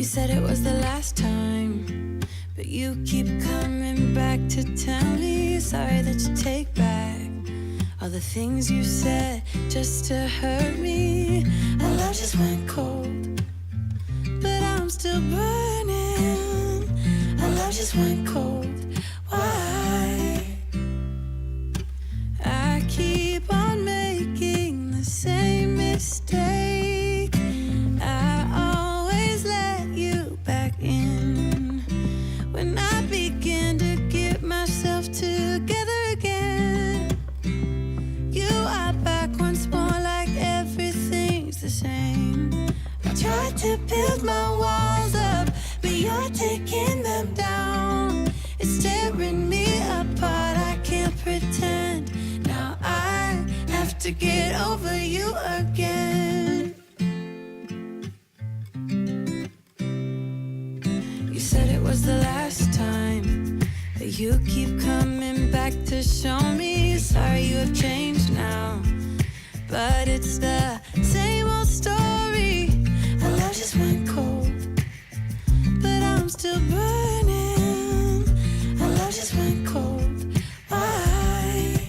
You said it was the last time, but you keep coming back to tell me sorry that you take back all the things you said just to hurt me. Our love just went cold, but I'm still burning. Our love just went cold. Why? I keep on making the same mistake. I always let you back in when I begin to get myself together again. You are back once more like everything's the same. I tried to build my walls up, but you're taking them down. It's tearing me apart, I can't pretend. Now I have to get over you again. You said it was the last time, but you keep coming back to show me sorry you have changed now. But it's the same old story. Our love just went cold, but I'm still burning. Our love just went cold. Why?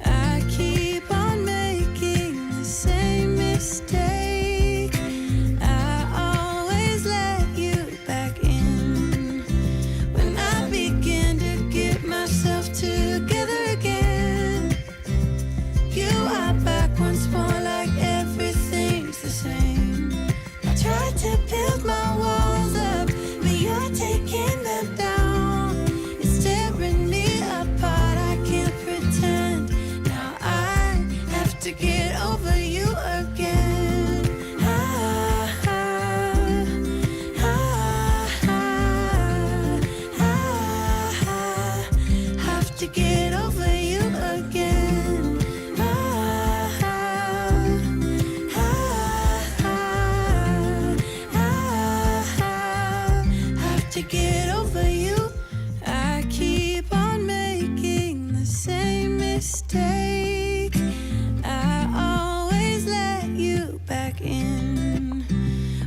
I keep on making the same mistake. I always let you back in when I begin to get myself together again. You are back once more like everything's the same. I tried to build my walls up, but you're taking them down. It's tearing me apart, I can't pretend. Now I have to get over you again. Have to get over you again. Have to get over you. I keep on making the same mistake. I always let you back in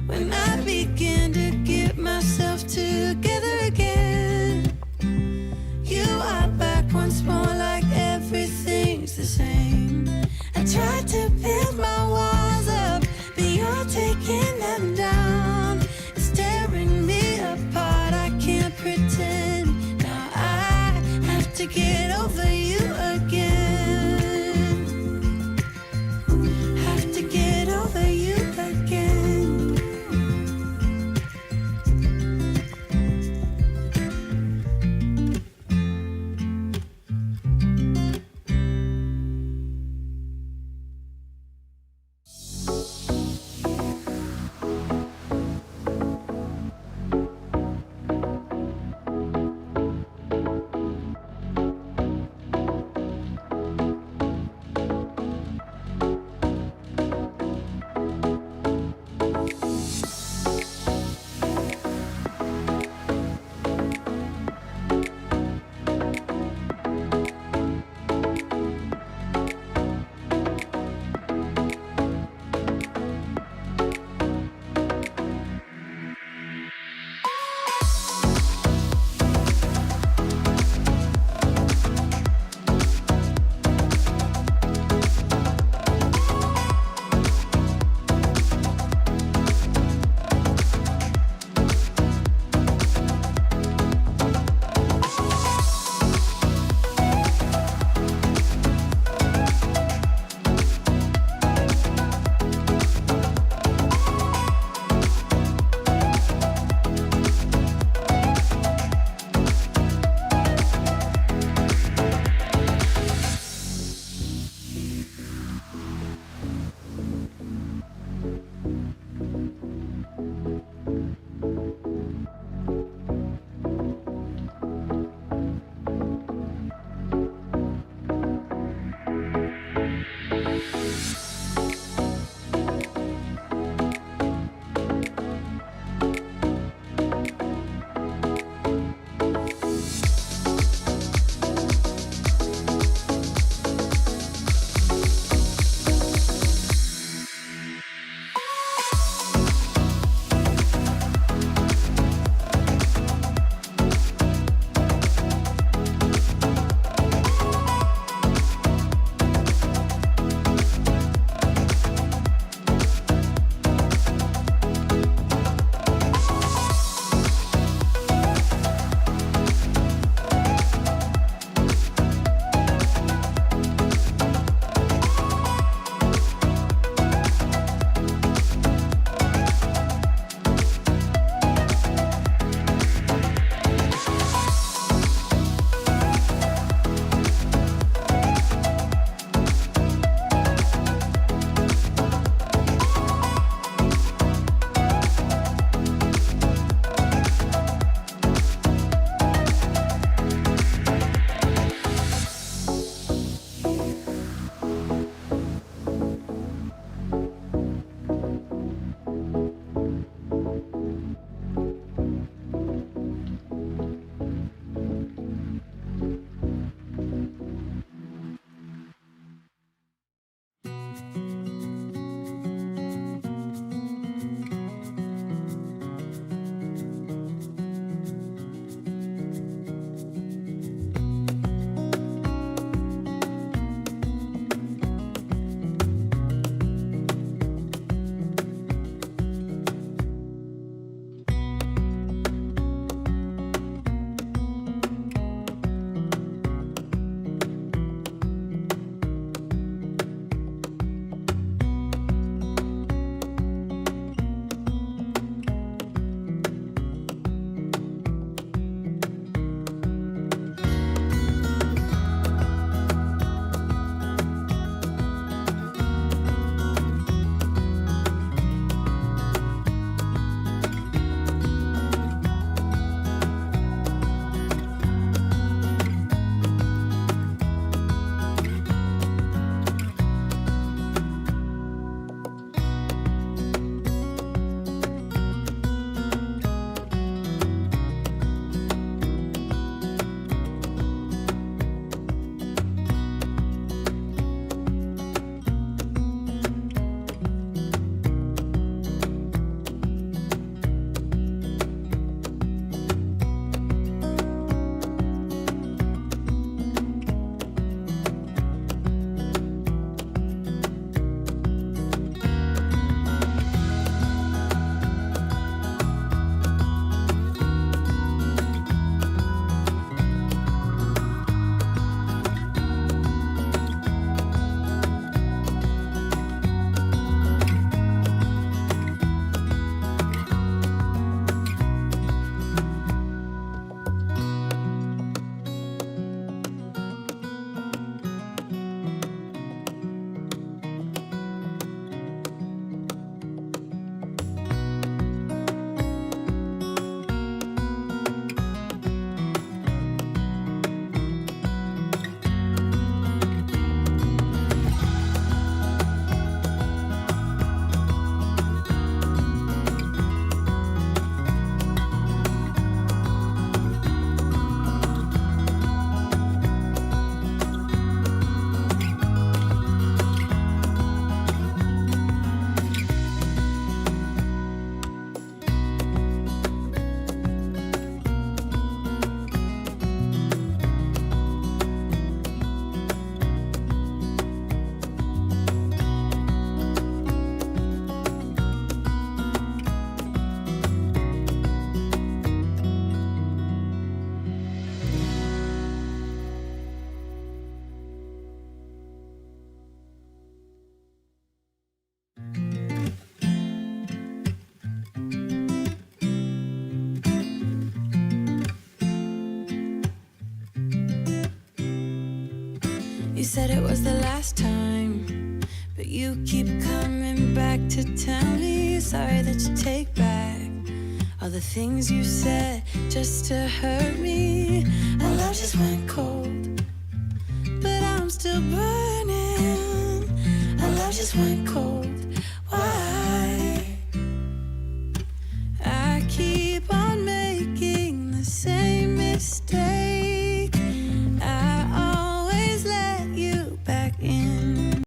when I begin to get myself together again. You are back once more like everything's the same. I tried to build my walls up, but you're taking them down. It's tearing me apart, I can't pretend. said it was the last time, but you keep coming back to tell me sorry that you take back all the things you said just to hurt me. Our love just went cold, but I'm still burning. Our love just went cold. Why? I keep on making the same mistake.